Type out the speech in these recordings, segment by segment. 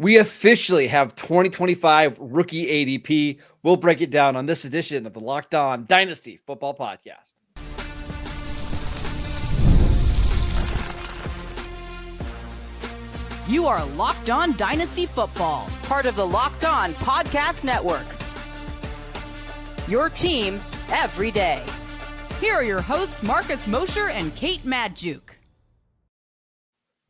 We officially have 2025 rookie ADP. We'll break it down on this edition of the Locked On Dynasty Football Podcast. You are Locked On Dynasty Football, part of the Locked On Podcast Network. Your team every day. Here are your hosts, Marcus Mosher and Kate Madjuk.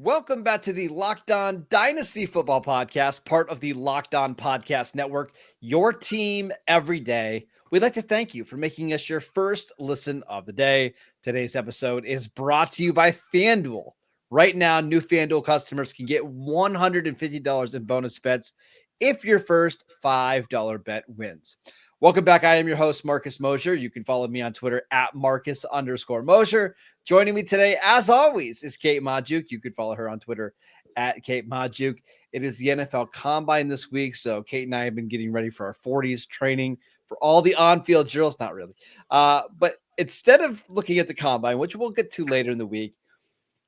Welcome back to the Locked On Dynasty Football Podcast, part of the Locked On Podcast Network, your team every day. We'd like to thank you for making us your first listen of the day. Today's episode is brought to you by FanDuel. Right now, new FanDuel customers can get $150 in bonus bets if your first $5 bet wins. Welcome back. I am your host, Marcus Mosher. You can follow me on Twitter at Marcus_Mosher. Joining me today, as always, is Kate Madjuk. You can follow her on Twitter at Kate Madjuk. It is the NFL Combine this week, so Kate and I have been getting ready for our 40s, training for all the on-field drills. Not really. But instead of looking at the Combine, which we'll get to later in the week,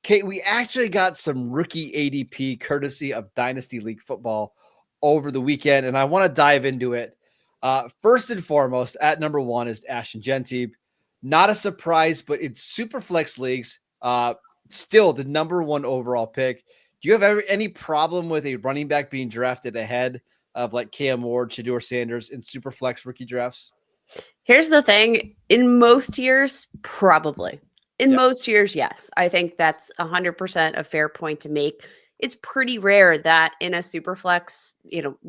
Kate, we actually got some rookie ADP courtesy of Dynasty League Football over the weekend, and I want to dive into it. First and foremost, at number one is Ashton Gentib. Not a surprise, but in Superflex leagues, still the number one overall pick. Do you have any problem with a running back being drafted ahead of like Cam Ward, Shedeur Sanders in Superflex rookie drafts? Here's the thing. In most years, probably. In most years, yes. I think that's 100% a fair point to make. It's pretty rare that in a Superflex,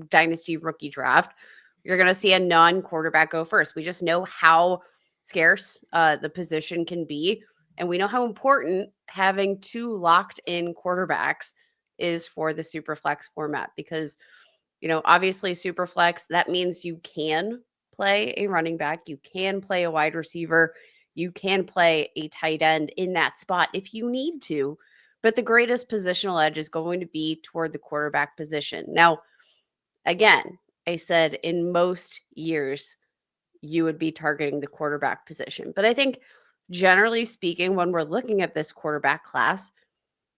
dynasty rookie draft, you're going to see a non-quarterback go first. We just know how scarce the position can be. And we know how important having two locked-in quarterbacks is for the Superflex format. Because, obviously Superflex, that means you can play a running back. You can play a wide receiver. You can play a tight end in that spot if you need to. But the greatest positional edge is going to be toward the quarterback position. Now, again, I said in most years, you would be targeting the quarterback position. But I think generally speaking, when we're looking at this quarterback class,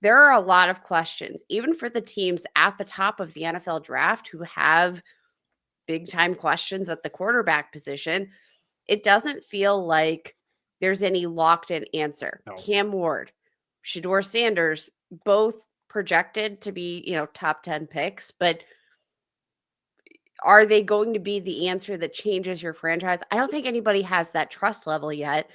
there are a lot of questions, even for the teams at the top of the NFL draft who have big time questions at the quarterback position. It doesn't feel like there's any locked in answer. No. Cam Ward, Shedeur Sanders, both projected to be, top 10 picks, but are they going to be the answer that changes your franchise? I don't think anybody has that trust level yet.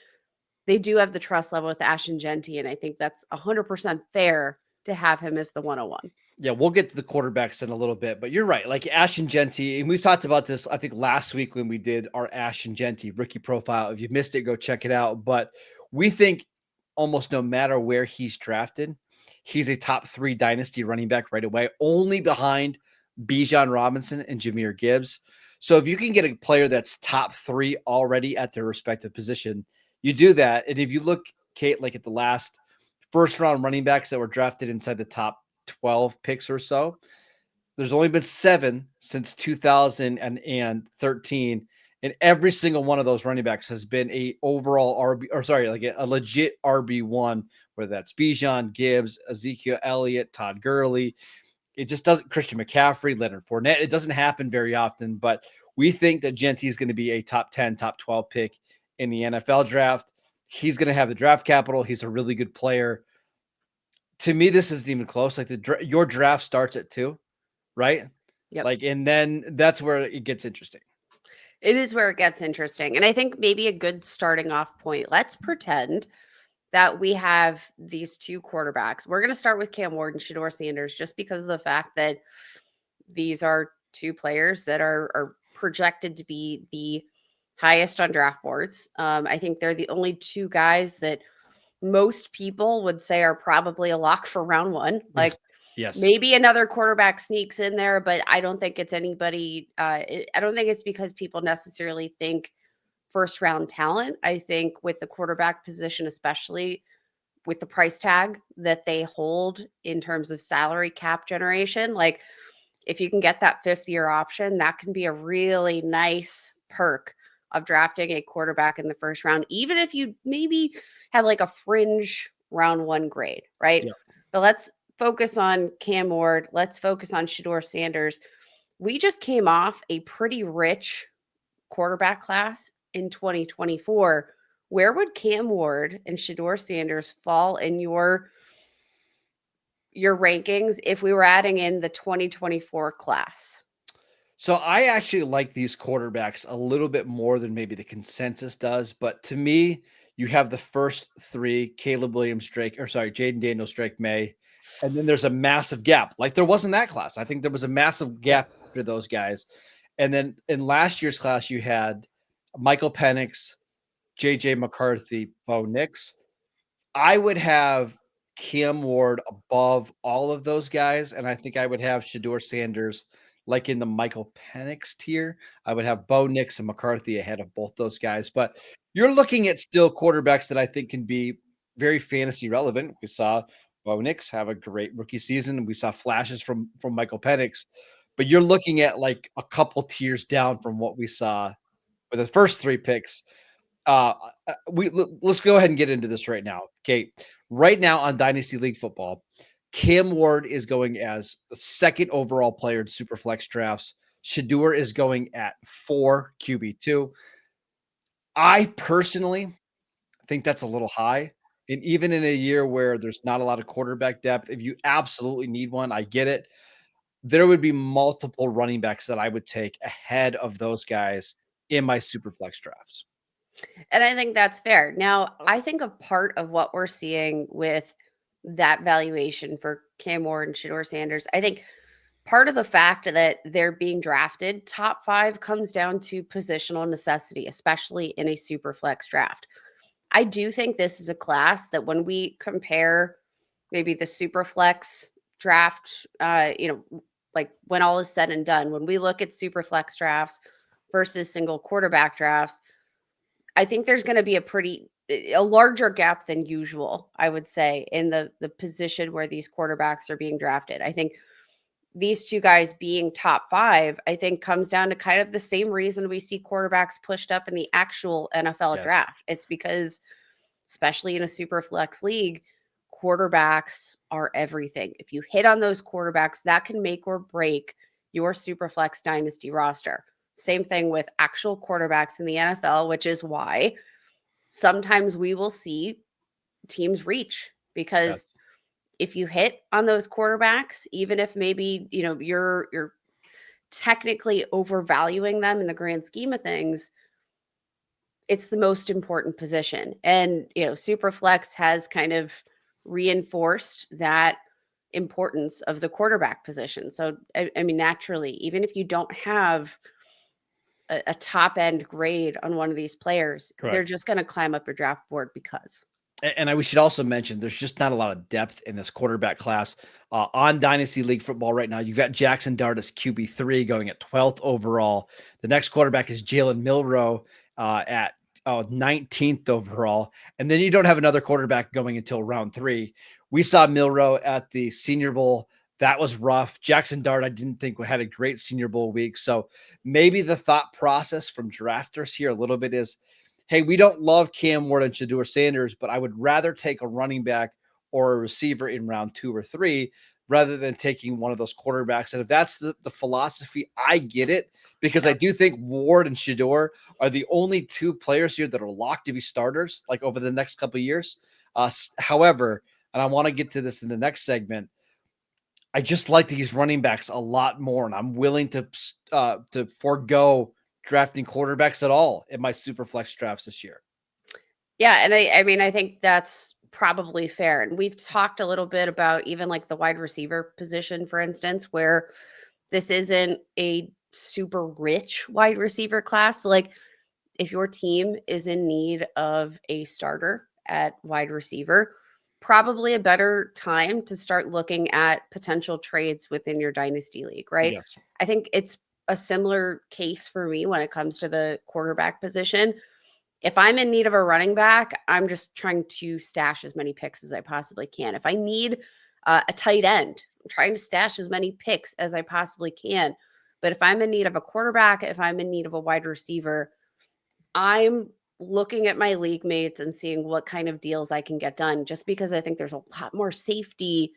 They do have the trust level with Ashton Gentib, and I think that's 100% fair to have him as the 101. Yeah, we'll get to the quarterbacks in a little bit, but you're right. Like Ashton Gentib, and we've talked about this, I think, last week when we did our Ashton Gentib rookie profile. If you missed it, go check it out. But we think almost no matter where he's drafted, he's a top 3 dynasty running back right away, only behind Bijan Robinson and Jahmyr Gibbs. So if you can get a player that's top 3 already at their respective position, you do that. And if you look, Kate, like at the last first round running backs that were drafted inside the top 12 picks or so, there's only been 7 since 2013. And every single one of those running backs has been a overall a legit RB1, whether that's Bijan, Gibbs, Ezekiel Elliott, Todd Gurley. It just doesn't, Christian McCaffrey, Leonard Fournette. It doesn't happen very often, but we think that Gentib is going to be a top 10, top 12 pick in the NFL draft. He's going to have the draft capital. He's a really good player. To me, this isn't even close. Like your draft starts at 2, right? Yep. And then that's where it gets interesting. It is where it gets interesting. And I think maybe a good starting off point, let's pretend that we have these two quarterbacks. We're going to start with Cam Ward and Shedeur Sanders just because of the fact that these are two players that are projected to be the highest on draft boards. I think they're the only two guys that most people would say are probably a lock for round 1. Like, yes, maybe another quarterback sneaks in there, but I don't think it's anybody. I don't think it's because people necessarily think first round talent. I think with the quarterback position, especially with the price tag that they hold in terms of salary cap generation, like if you can get that 5th-year option, that can be a really nice perk of drafting a quarterback in the first round, even if you maybe have like a fringe round 1 grade, right? Yeah. But let's focus on Cam Ward. Let's focus on Shedeur Sanders. We just came off a pretty rich quarterback class in 2024. Where would Cam Ward and Shedeur Sanders fall in your rankings if we were adding in the 2024 class? So I actually like these quarterbacks a little bit more than maybe the consensus does. But to me, you have the first three, Caleb Williams, Jaden Daniels, Drake May. And then there's a massive gap. Like there wasn't that class. I think there was a massive gap for those guys. And then in last year's class, you had Michael Penix, JJ McCarthy, Bo Nix. I would have Cam Ward above all of those guys, and I think I would have Shedeur Sanders like in the Michael Penix tier. I would have Bo Nix and McCarthy ahead of both those guys. But you're looking at still quarterbacks that I think can be very fantasy relevant. We saw Bo Nix have a great rookie season. We saw flashes from Michael Penix, but you're looking at like a couple tiers down from what we saw with the first three picks. Let's go ahead and get into this right now. Okay, right now on Dynasty League Football, Cam Ward is going as the second overall player in Superflex drafts. Shedeur is going at 4 QB2. I personally think that's a little high. And even in a year where there's not a lot of quarterback depth, if you absolutely need one, I get it. There would be multiple running backs that I would take ahead of those guys in my Superflex drafts. And I think that's fair. Now, I think a part of what we're seeing with that valuation for Cam Ward and Shedeur Sanders, I think part of the fact that they're being drafted top 5 comes down to positional necessity, especially in a super flex draft. I do think this is a class that when we compare maybe the super flex draft, like when all is said and done, when we look at super flex drafts versus single quarterback drafts, I think there's going to be a larger gap than usual, I would say, in the position where these quarterbacks are being drafted. I think these two guys being top 5, I think comes down to kind of the same reason we see quarterbacks pushed up in the actual NFL draft. It's because, especially in a super flex league, quarterbacks are everything. If you hit on those quarterbacks, that can make or break your super flex dynasty roster. Same thing with actual quarterbacks in the NFL, which is why sometimes we will see teams reach, because if you hit on those quarterbacks, even if maybe, you're technically overvaluing them in the grand scheme of things, it's the most important position. And, Superflex has kind of reinforced that importance of the quarterback position. So, I mean, naturally, even if you don't have a top end grade on one of these players, they're just going to climb up your draft board because. And we should also mention there's just not a lot of depth in this quarterback class. On Dynasty League Football right now, you've got Jackson Dart as QB3 going at 12th overall. The next quarterback is Jalen Milroe at 19th overall. And then you don't have another quarterback going until round 3. We saw Milroe at the Senior Bowl. That was rough. Jackson Dart, I didn't think had a great Senior Bowl week. So maybe the thought process from drafters here a little bit is, hey, we don't love Cam Ward and Shedeur Sanders, but I would rather take a running back or a receiver in round 2 or 3 rather than taking one of those quarterbacks. And if that's the philosophy, I get it, because I do think Ward and Shedeur are the only 2 players here that are locked to be starters like over the next couple of years. However, and I want to get to this in the next segment, I just like these running backs a lot more, and I'm willing to forego drafting quarterbacks at all in my super flex drafts this year. Yeah, and I mean, I think that's probably fair. And we've talked a little bit about even like the wide receiver position, for instance, where this isn't a super rich wide receiver class. So like if your team is in need of a starter at wide receiver, probably a better time to start looking at potential trades within your dynasty league, right? Yes. I think it's a similar case for me when it comes to the quarterback position. If I'm in need of a running back, I'm just trying to stash as many picks as I possibly can. If I need a tight end, I'm trying to stash as many picks as I possibly can. But if I'm in need of a quarterback, if I'm in need of a wide receiver, I'm looking at my league mates and seeing what kind of deals I can get done, just because I think there's a lot more safety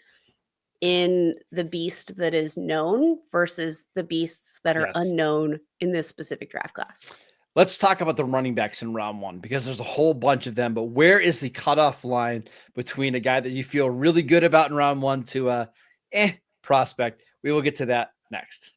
in the beast that is known versus the beasts that are unknown in this specific draft class. Let's talk about the running backs in round one, because there's a whole bunch of them. But where is the cutoff line between a guy that you feel really good about in round one to a prospect? We will get to that next.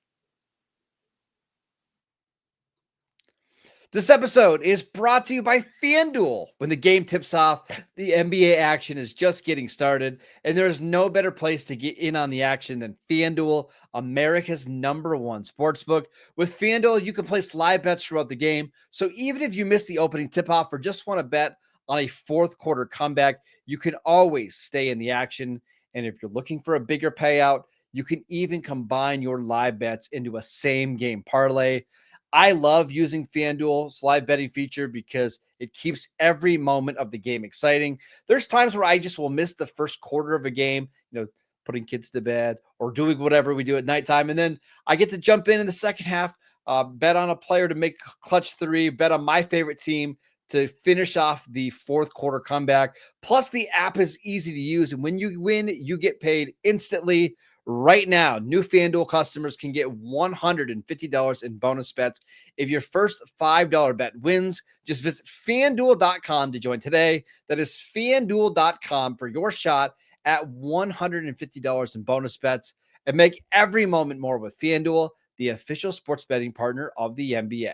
This episode is brought to you by FanDuel. When the game tips off, the NBA action is just getting started, and there is no better place to get in on the action than FanDuel, America's #1 sportsbook. With FanDuel, you can place live bets throughout the game, so even if you miss the opening tip-off or just want to bet on a fourth quarter comeback, you can always stay in the action. And if you're looking for a bigger payout, you can even combine your live bets into a same-game parlay. I love using FanDuel's live betting feature because it keeps every moment of the game exciting. There's times where I just will miss the first quarter of a game, putting kids to bed or doing whatever we do at nighttime. And then I get to jump in the second half, bet on a player to make clutch three, bet on my favorite team to finish off the fourth quarter comeback. Plus, the app is easy to use. And when you win, you get paid instantly. Right now, new FanDuel customers can get $150 in bonus bets if your first $5 bet wins. Just visit FanDuel.com to join today. That is FanDuel.com for your shot at $150 in bonus bets, and make every moment more with FanDuel, the official sports betting partner of the NBA.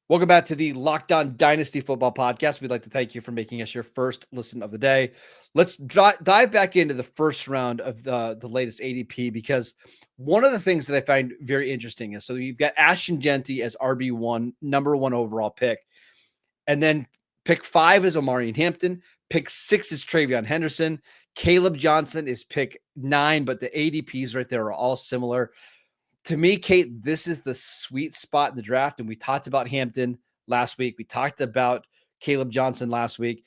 Welcome back to the Locked On Dynasty Football Podcast. We'd like to thank you for making us your first listen of the day. Let's dive back into the first round of the latest ADP, because one of the things that I find very interesting is, so you've got Ashton Genty as RB1, #1 overall pick. And then pick 5 is Omarion Hampton. Pick 6 is Travion Henderson. Caleb Johnson is pick 9, but the ADPs right there are all similar. To me, Kate, this is the sweet spot in the draft. And we talked about Hampton last week. We talked about Caleb Johnson last week.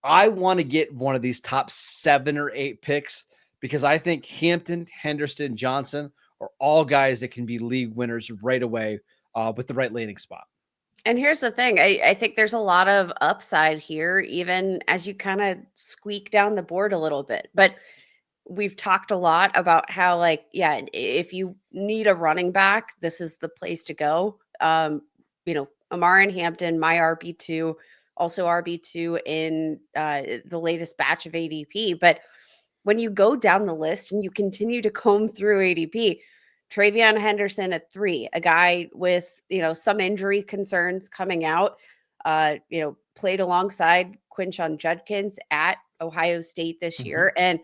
I want to get one of these top 7 or 8 picks, because I think Hampton, Henderson, Johnson are all guys that can be league winners right away with the right landing spot. And here's the thing. I think there's a lot of upside here, even as you kind of squeak down the board a little bit. But we've talked a lot about how, if you need a running back, this is the place to go. Omarion Hampton, my RB2, also RB2 in the latest batch of ADP. But when you go down the list and you continue to comb through ADP, Travion Henderson at 3, a guy with, some injury concerns coming out, played alongside Quinshon Judkins at Ohio State this year. And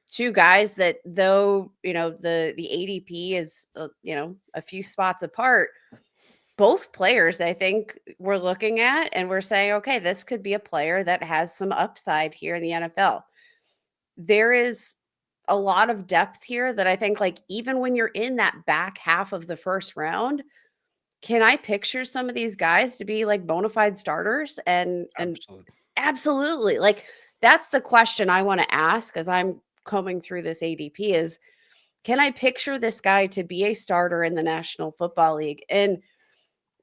2 guys that, though, the ADP is, a few spots apart, both players I think we're looking at and we're saying, okay, this could be a player that has some upside here in the NFL. There is a lot of depth here that I think, even when you're in that back half of the first round, can I picture some of these guys to be bona fide starters? And absolutely. That's the question I want to ask as I'm combing through this ADP is, can I picture this guy to be a starter in the National Football League? And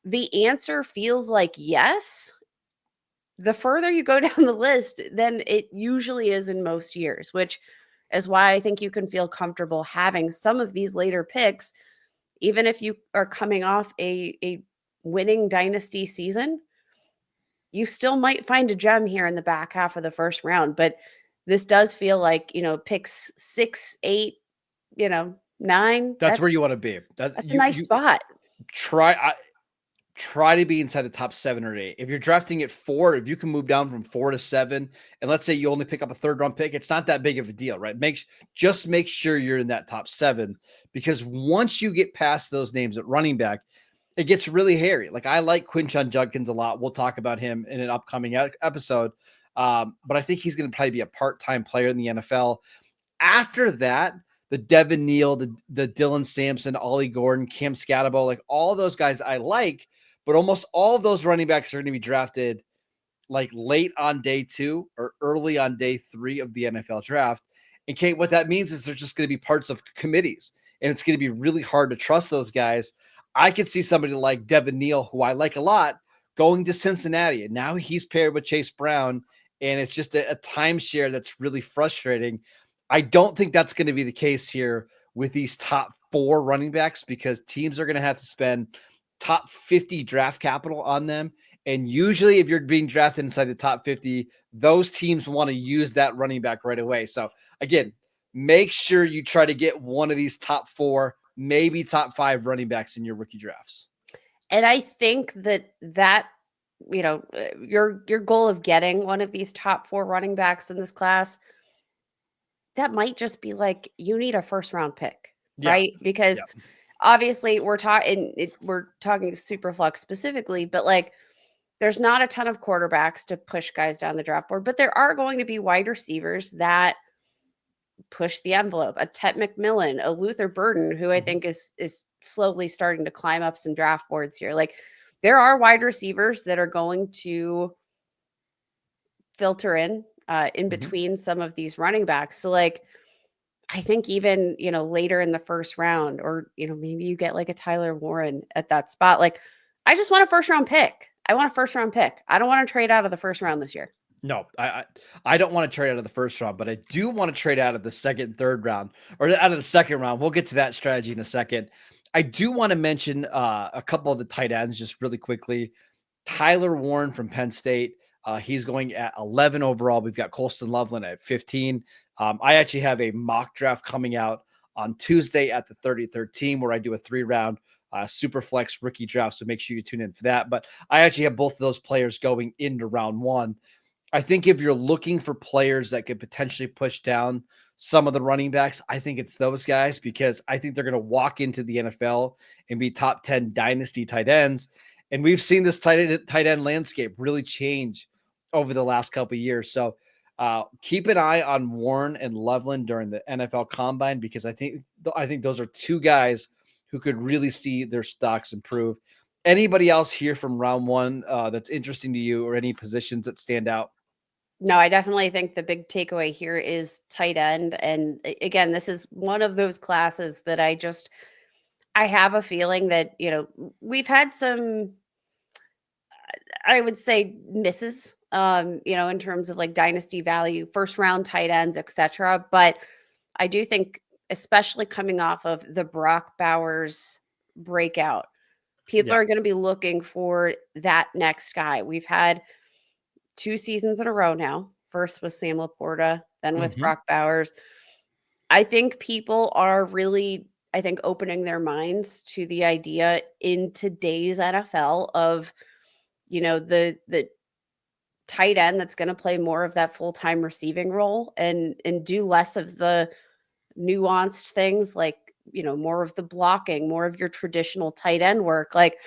the answer feels like yes. The further you go down the list, then it usually is in most years, which is why I think you can feel comfortable having some of these later picks, even if you are coming off a winning dynasty season. You still might find a gem here in the back half of the first round, but this does feel like, picks 6, 8, 9. That's where you want to be. That's a nice spot. Try to be inside the top 7 or 8. If you're drafting at 4, if you can move down from 4 to 7, and let's say you only pick up a 3rd round pick, it's not that big of a deal, right? Just make sure you're in that top 7, because once you get past those names at running back, it gets really hairy. I like Quinshon Judkins a lot. We'll talk about him in an upcoming episode. But I think he's going to probably be a part-time player in the NFL. After that, the Devin Neal, the Dylan Sampson, Ollie Gordon, Cam Scatabo, all those guys I like, but almost all of those running backs are going to be drafted late on day 2 or early on day 3 of the NFL draft. And Kate, what that means is they're just going to be parts of committees, and it's going to be really hard to trust those guys. I could see somebody like Devin Neal, who I like a lot, going to Cincinnati, and now he's paired with Chase Brown and it's just a timeshare that's really frustrating. I don't think that's going to be the case here with these top 4 running backs, because teams are going to have to spend top 50 draft capital on them. And usually if you're being drafted inside the top 50, those teams want to use that running back right away. So again, make sure you try to get one of these top 4, maybe top 5 running backs in your rookie drafts. And I think that your goal of getting one of these top 4 running backs in this class, that might just be like, you need a first round pick, right? Because obviously we're talking Superflex specifically, but like, there's not a ton of quarterbacks to push guys down the draft board, but there are going to be wide receivers that push the envelope. A Tet McMillan, a Luther Burden, who I think is slowly starting to climb up some draft boards here. Like, there are wide receivers that are going to filter in between some of these running backs. So like, I think even, later in the first round, or, maybe you get like a Tyler Warren at that spot. Like, I just want a first round pick. I want a first round pick. I don't want to trade out of the first round this year. No, I don't want to trade out of the first round, but I do want to trade out of the second and third round, or out of the second round. We'll get to that strategy in a second. I do want to mention a couple of the tight ends just really quickly. Tyler Warren from Penn State. He's going at 11 overall. We've got Colston Loveland at 15. I actually have a mock draft coming out on Tuesday at the 33rd team, where I do a 3-round Superflex rookie draft. So make sure you tune in for that. But I actually have both of those players going into round 1. I think if you're looking for players that could potentially push down some of the running backs, I think it's those guys, because I think they're going to walk into the NFL and be top 10 dynasty tight ends. And we've seen this tight end landscape really change over the last couple of years. So keep an eye on Warren and Loveland during the NFL Combine, because I think those are 2 guys who could really see their stocks improve. Anybody else here from round 1 that's interesting to you, or any positions that stand out? No, I definitely think the big takeaway here is tight end. And again, this is one of those classes that I have a feeling that, we've had some, I would say, misses, in terms of like dynasty value, first round tight ends, etc. But I do think, especially coming off of the Brock Bowers breakout, people are going to be looking for that next guy. We've had 2 seasons in a row now. First with Sam Laporta, then with Brock Bowers. I think people are really, opening their minds to the idea in today's NFL of, the tight end that's going to play more of that full-time receiving role and do less of the nuanced things, like, more of the blocking, more of your traditional tight end work. Like,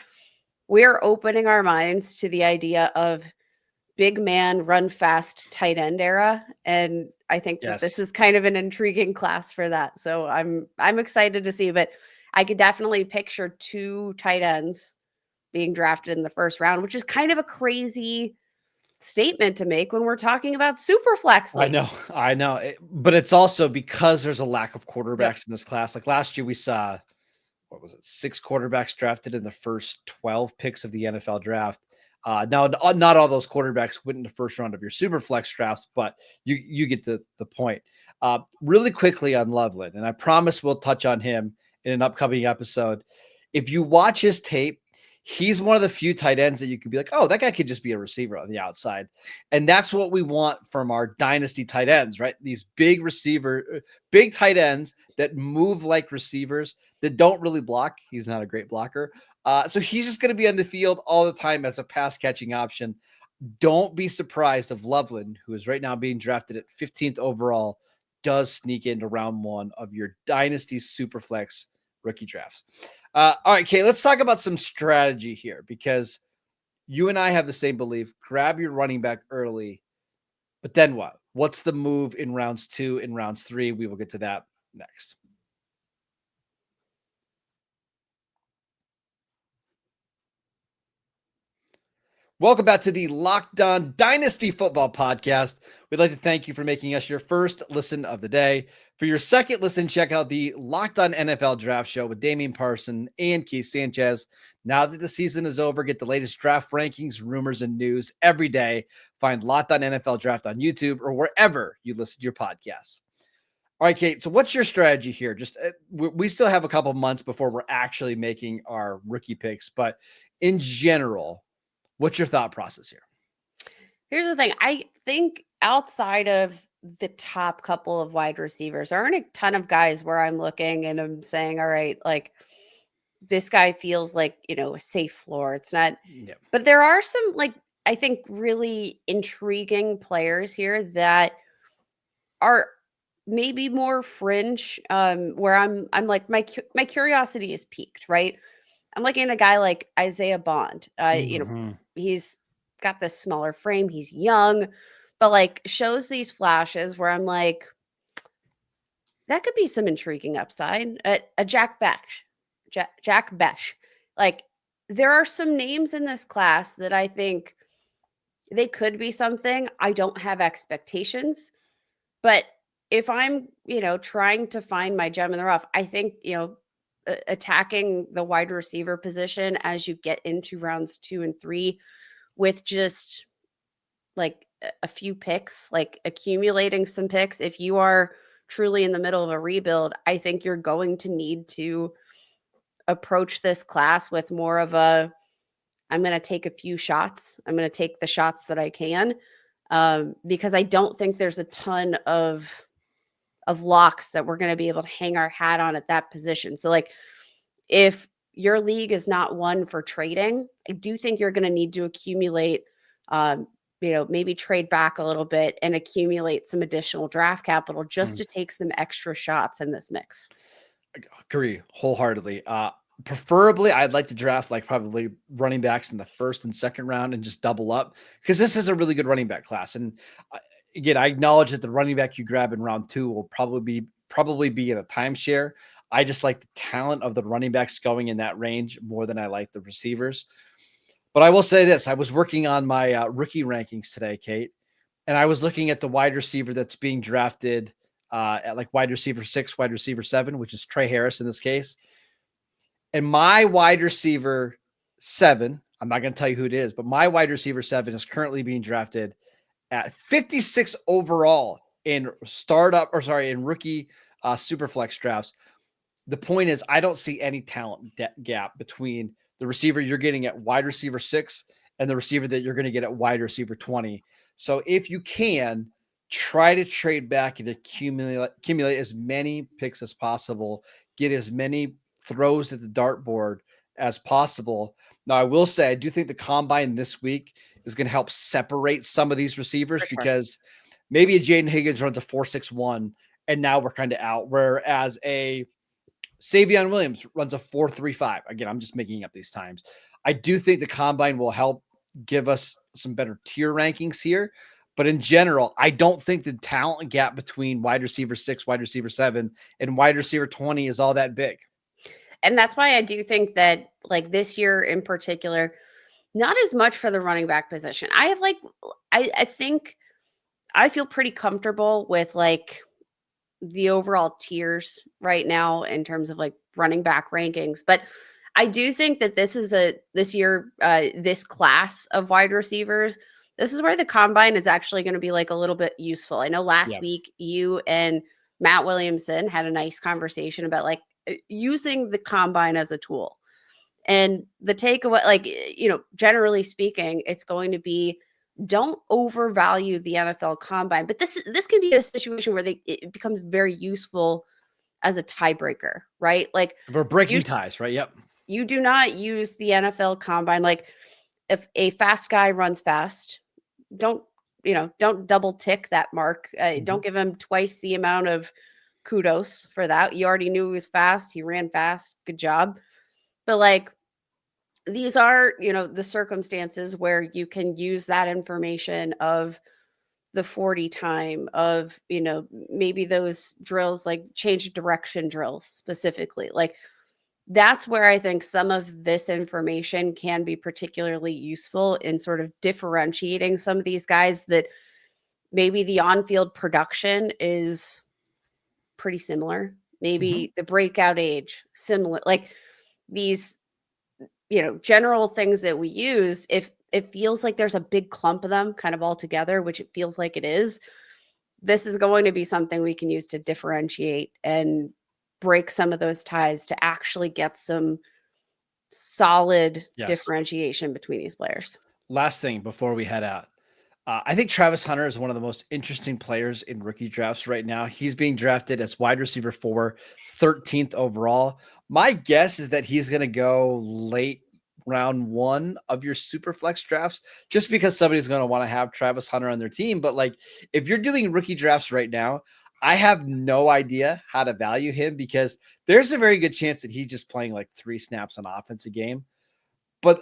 we're opening our minds to the idea of big man, run fast tight end era. And I think that this is kind of an intriguing class for that. So I'm excited to see, but I could definitely picture 2 tight ends being drafted in the first round, which is kind of a crazy statement to make when we're talking about Superflex league. I know. But it's also because there's a lack of quarterbacks in this class. Like last year we saw, 6 quarterbacks drafted in the first 12 picks of the NFL draft. Now, not all those quarterbacks went in the first round of your Superflex drafts, but you get the point. Really quickly on Loveland, and I promise we'll touch on him in an upcoming episode. If you watch his tape, he's one of the few tight ends that you could be like, oh, that guy could just be a receiver on the outside. And that's what we want from our dynasty tight ends, right? These big tight ends that move like receivers, that don't really block. He's not a great blocker. So he's just going to be on the field all the time as a pass catching option. Don't be surprised if Loveland, who is right now being drafted at 15th overall, does sneak into round 1 of your dynasty Superflex rookie drafts. All right, Kate, let's talk about some strategy here, because you and I have the same belief. Grab your running back early, but then what? What's the move in rounds 2 and rounds 3? We will get to that next. Welcome back to the Locked On Dynasty Football Podcast. We'd like to thank you for making us your first listen of the day. For your second listen, check out the Locked On NFL Draft Show with Damian Parson and Keith Sanchez. Now that the season is over, get the latest draft rankings, rumors, and news every day. Find Locked On NFL Draft on YouTube or wherever you listen to your podcasts. All right, Kate. So what's your strategy here? Just we still have a couple months before we're actually making our rookie picks, but in general, what's your thought process here? Here's the thing. I think outside of the top couple of wide receivers, there aren't a ton of guys where I'm looking and I'm saying, all right, like this guy feels like, a safe floor. It's not, but there are some, like, I think really intriguing players here that are maybe more fringe, where I'm like, my curiosity is piqued, right? I'm looking at a guy like Isaiah Bond. He's got this smaller frame. He's young, but like shows these flashes where I'm like, that could be some intriguing upside. A Jack Besh. Like there are some names in this class that I think they could be something. I don't have expectations, but if I'm, trying to find my gem in the rough, I think, attacking the wide receiver position as you get into rounds 2 and 3 with just like a few picks, like accumulating some picks. If you are truly in the middle of a rebuild, I think you're going to need to approach this class with more of a, I'm going to take a few shots. I'm going to take the shots that I can, because I don't think there's a ton of locks that we're going to be able to hang our hat on at that position. So like if your league is not one for trading, I do think you're going to need to accumulate, maybe trade back a little bit and accumulate some additional draft capital just to take some extra shots in this mix. I agree wholeheartedly. Preferably, I'd like to draft like probably running backs in the first and second round and just double up because this is a really good running back class. And again, I acknowledge that the running back you grab in round 2 will probably be in a timeshare. I just like the talent of the running backs going in that range more than I like the receivers. But I will say this: I was working on my rookie rankings today, Kate, and I was looking at the wide receiver that's being drafted at like wide receiver 6, wide receiver 7, which is Trey Harris in this case. And my wide receiver 7, I'm not going to tell you who it is, but my wide receiver 7 is currently being drafted at 56 overall in rookie Superflex drafts. The point is, I don't see any talent gap between the receiver you're getting at wide receiver 6 and the receiver that you're going to get at wide receiver 20. So if you can, try to trade back and accumulate as many picks as possible, get as many throws at the dartboard as possible. Now, I will say, I do think the combine this week is going to help separate some of these receivers because maybe a Jaden Higgins runs a 4.61 and now we're kind of out. Whereas a Savion Williams runs a 4.35. Again, I'm just making up these times. I do think the combine will help give us some better tier rankings here. But in general, I don't think the talent gap between wide receiver 6, wide receiver 7, and wide receiver 20 is all that big. And that's why I do think that like this year in particular, not as much for the running back position. I have like, I think I feel pretty comfortable with like the overall tiers right now in terms of like running back rankings. But I do think that this class of wide receivers, this is where the combine is actually going to be like a little bit useful. I know last week you and Matt Williamson had a nice conversation about like using the combine as a tool. And the takeaway, like, generally speaking, it's going to be don't overvalue the NFL combine. But this can be a situation where it becomes very useful as a tiebreaker, right? Like we're breaking ties, right? Yep. You do not use the NFL combine. Like if a fast guy runs fast, don't double tick that mark. Don't give him twice the amount of kudos for that. You already knew he was fast. He ran fast. Good job. But like, these are, the circumstances where you can use that information of the 40 time of, maybe those drills, like change direction drills specifically. Like that's where I think some of this information can be particularly useful in sort of differentiating some of these guys that maybe the on-field production is pretty similar. Maybe the breakout age, similar, like these, general things that we use. If it feels like there's a big clump of them kind of all together, which it feels like it is, this is going to be something we can use to differentiate and break some of those ties to actually get some solid differentiation between these players. Last thing before we head out. I think Travis Hunter is one of the most interesting players in rookie drafts right now. He's being drafted as wide receiver 4, 13th overall. My guess is that he's going to go late round 1 of your Superflex drafts, just because somebody's going to want to have Travis Hunter on their team. But like, if you're doing rookie drafts right now, I have no idea how to value him, because there's a very good chance that he's just playing like 3 snaps on offense a game. But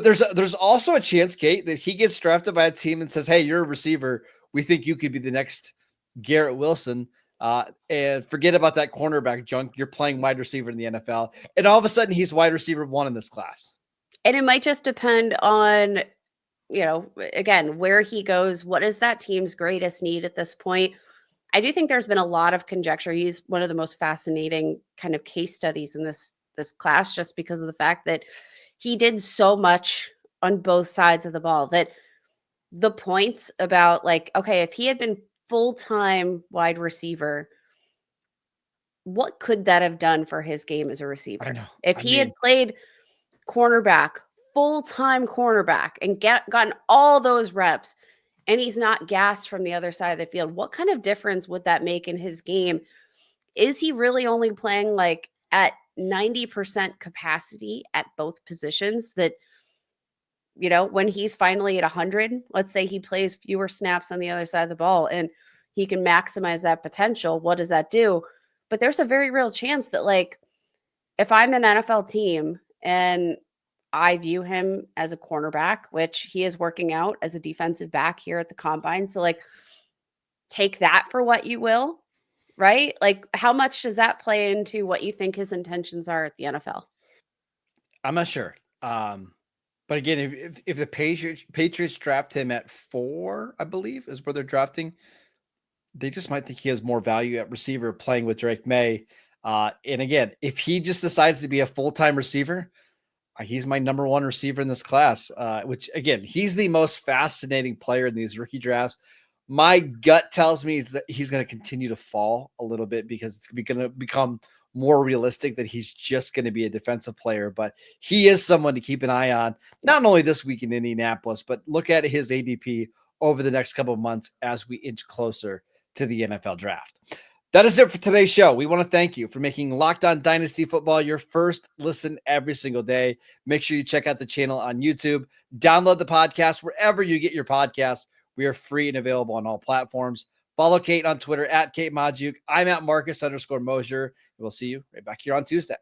there's also a chance, Kate, that he gets drafted by a team and says, "Hey, you're a receiver. We think you could be the next Garrett Wilson." And forget about that cornerback junk. You're playing wide receiver in the NFL. And all of a sudden he's wide receiver 1 in this class. And it might just depend on, again, where he goes. What is that team's greatest need at this point? I do think there's been a lot of conjecture. He's one of the most fascinating kind of case studies in this class, just because of the fact that he did so much on both sides of the ball, that the points about like, okay, if he had been full-time wide receiver, what could that have done for his game as a receiver? I know. If he had played cornerback, full-time cornerback, and gotten all those reps, and he's not gassed from the other side of the field, what kind of difference would that make in his game? Is he really only playing like at 90% capacity at both positions, that, when he's finally at 100, let's say he plays fewer snaps on the other side of the ball and he can maximize that potential, what does that do? But there's a very real chance that, like, if I'm an NFL team and I view him as a cornerback, which he is working out as a defensive back here at the combine, so like, take that for what you will. Right? Like, how much does that play into what you think his intentions are at the NFL? I'm not sure. But again, if the Patriots draft him at 4, I believe is where they're drafting, they just might think he has more value at receiver playing with Drake May. And again, if he just decides to be a full-time receiver, he's my number 1 receiver in this class, which again, he's the most fascinating player in these rookie drafts. My gut tells me is that he's going to continue to fall a little bit, because it's going to become more realistic that he's just going to be a defensive player. But he is someone to keep an eye on, not only this week in Indianapolis, but look at his ADP over the next couple of months as we inch closer to the NFL draft. That is it for today's show. We want to thank you for making Locked On Dynasty Football your first listen every single day. Make sure you check out the channel on YouTube. Download the podcast wherever you get your podcasts. We are free and available on all platforms. Follow Kate on Twitter at Kate Majuk. I'm at Marcus_Mosher. We'll see you right back here on Tuesday.